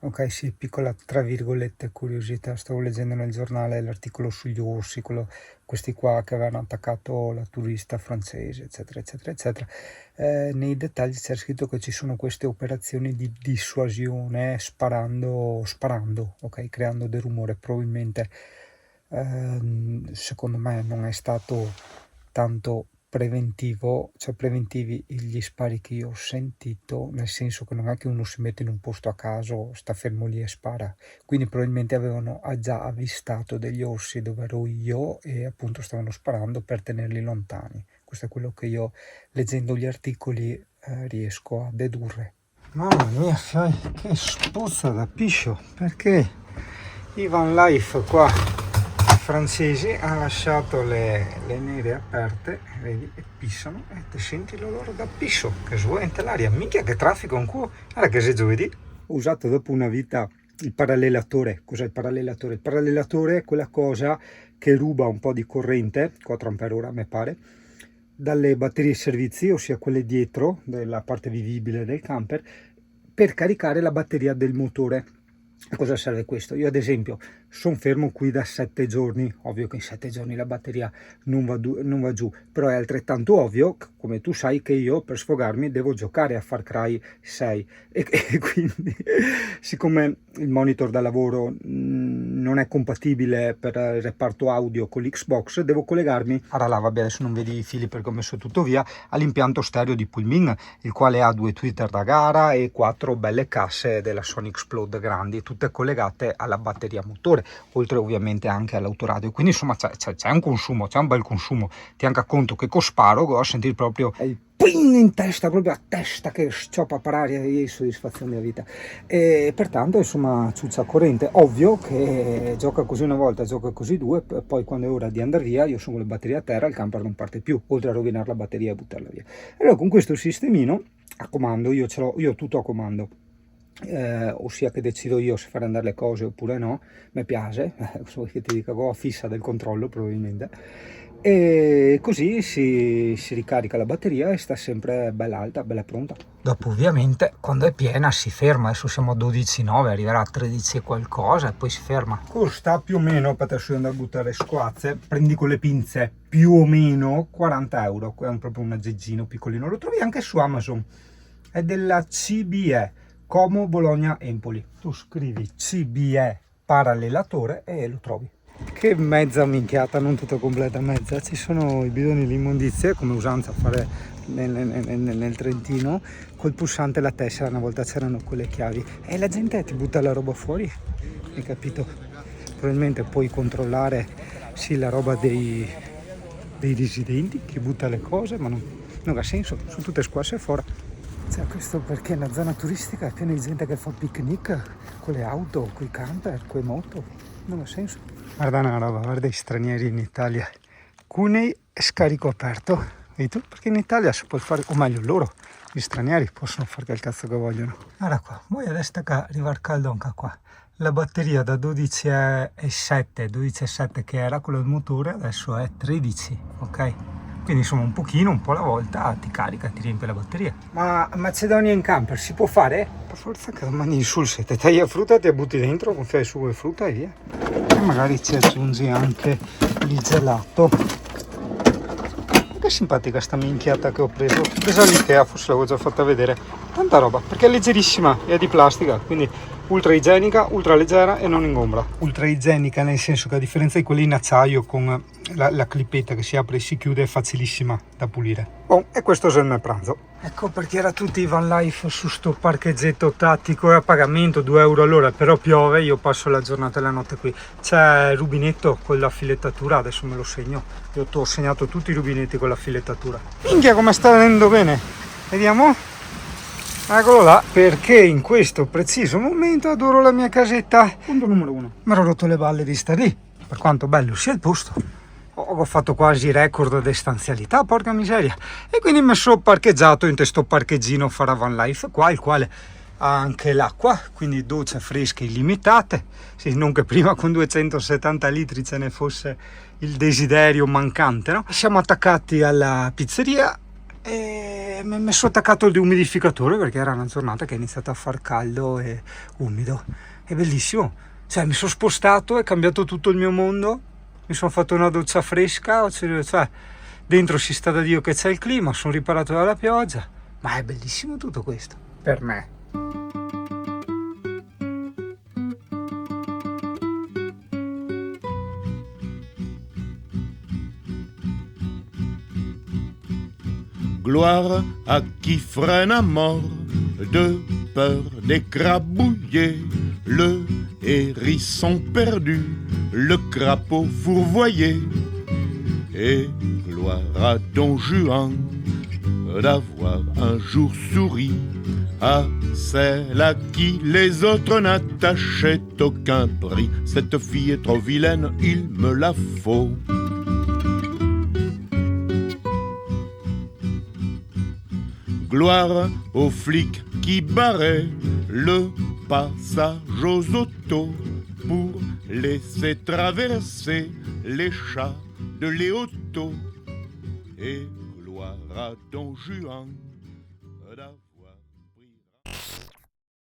Ok, sì, piccola tra virgolette curiosità, stavo leggendo nel giornale l'articolo sugli orsi, questi qua che avevano attaccato la turista francese, eccetera, eccetera, eccetera. Nei dettagli c'è scritto che ci sono queste operazioni di dissuasione sparando, ok, creando del rumore. Probabilmente, secondo me, non è stato tanto preventivo, cioè preventivi gli spari che io ho sentito, nel senso che non è che uno si mette in un posto a caso, sta fermo lì e spara, quindi probabilmente avevano già avvistato degli orsi dove ero io e appunto stavano sparando per tenerli lontani. Questo è quello che io, leggendo gli articoli, riesco a dedurre. Mamma mia, sai che spuzza da piscio, perché i van life qua francesi hanno lasciato le nere aperte, vedi, e pissano e ti senti l'odore da piscio che svuota l'aria. Minchia che traffico ancora. Guarda che se giovedì ho usato dopo una vita il parallelatore. Cos'è il parallelatore? Il parallelatore è quella cosa che ruba un po' di corrente, 4 ampere mi pare, dalle batterie servizi, ossia quelle dietro, della parte vivibile del camper, per caricare la batteria del motore. A cosa serve questo? Io ad esempio sono fermo qui da 7 giorni, ovvio che in 7 giorni la batteria non va giù, però è altrettanto ovvio, come tu sai, che io per sfogarmi devo giocare a Far Cry 6 e quindi siccome il monitor da lavoro non è compatibile per il reparto audio con l'Xbox, devo collegarmi, ora là vabbè adesso non vedi i fili perché ho messo tutto via, all'impianto stereo di Pullman, il quale ha 2 tweeter da gara e 4 belle casse della Sony Explode grandi, tutte collegate alla batteria motore, oltre ovviamente anche all'autoradio, quindi insomma c'è un consumo, c'è un bel consumo. Ti anche conto che con sparo go a sentire proprio il ping in testa, proprio a testa che scioppa per aria e soddisfazione della vita, e pertanto insomma ciuccia corrente. Ovvio che gioca così una volta, gioca così due, poi quando è ora di andare via io sono con le batterie a terra, il camper non parte più, oltre a rovinare la batteria e buttarla via. Allora con questo sistemino a comando, io ho tutto a comando, ossia che decido io se fare andare le cose oppure no, mi piace, che ti dica a fissa del controllo probabilmente, e così si ricarica la batteria e sta sempre bella alta, bella pronta. Dopo ovviamente quando è piena si ferma, adesso siamo a 12,9, arriverà a 13 e qualcosa e poi si ferma. Costa più o meno, per adesso andare a buttare squazze, prendi con le pinze, più o meno 40 euro, è proprio un aggeggino piccolino, lo trovi anche su Amazon, è della CBE, Como Bologna Empoli, tu scrivi CBE parallelatore e lo trovi. Che mezza minchiata, non tutta completa, mezza. Ci sono i bidoni di immondizie, come usanza fare nel Trentino, col pulsante la tessera, una volta c'erano quelle chiavi. E la gente ti butta la roba fuori, hai capito? Probabilmente puoi controllare, sì, la roba dei residenti, chi butta le cose, ma non ha senso, sono tutte squasse fuori. Cioè, questo perché la zona turistica è piena di gente che fa picnic con le auto, con i camper, con le moto, non ha senso. Guarda una roba, guarda i stranieri in Italia, Cunei e scarico aperto, vedi tu? Perché in Italia si può fare, o meglio loro, gli stranieri possono fare quel cazzo che vogliono. Guarda qua, voi adesso arriva il caldo anche qua, la batteria da 12,7 che era quella del motore adesso è 13, ok? Quindi insomma un pochino, un po' alla volta ti carica, ti riempie la batteria. Ma a Macedonia in camper si può fare? Per forza che domani sul sete taglia frutta, ti butti dentro, gonfiai su e frutta e via. E magari ci aggiungi anche il gelato. Che simpatica sta minchiata che ho preso. Ho preso all'Ikea, forse l'avevo già fatta vedere. Tanta roba, perché è leggerissima, è di plastica, quindi ultra igienica, ultra leggera e non ingombra. Ultra igienica nel senso che a differenza di quelli in acciaio con la clippetta che si apre e si chiude è facilissima da pulire. Bon, e questo è il mio pranzo. Ecco perché era tutti i van life su sto parcheggetto tattico e a pagamento 2 euro all'ora, però piove, io passo la giornata e la notte qui. C'è il rubinetto con la filettatura, adesso me lo segno. Io ti ho segnato tutti i rubinetti con la filettatura. Minchia come sta venendo bene. Vediamo. Eccolo là, perché in questo preciso momento adoro la mia casetta. Punto numero 1. Mi ero rotto le balle di stare lì, per quanto bello sia il posto. Ho fatto quasi record di stanzialità, porca miseria. E quindi mi sono parcheggiato in questo parcheggino Fara Van Life qua, il quale ha anche l'acqua, quindi docce fresche illimitate. Sì, non che prima con 270 litri ce ne fosse il desiderio mancante, no? Siamo attaccati alla pizzeria e mi sono attaccato il dehumidificatore perché era una giornata che è iniziata a far caldo e umido. È bellissimo. Cioè, mi sono spostato, è cambiato tutto il mio mondo. Mi sono fatto una doccia fresca, cioè, dentro si sta da Dio che c'è il clima, sono riparato dalla pioggia. Ma è bellissimo tutto questo, per me. Gloire à qui freine à mort de peur d'écrabouiller le hérisson perdu, le crapaud fourvoyé. Et gloire à Don Juan d'avoir un jour souri à celle à qui les autres n'attachaient aucun prix. Cette fille est trop vilaine, il me la faut. Gloire aux flics qui barraient le passage aux autos pour laisser traverser les chats de Léoto. Et gloire à Don Juan d'avoir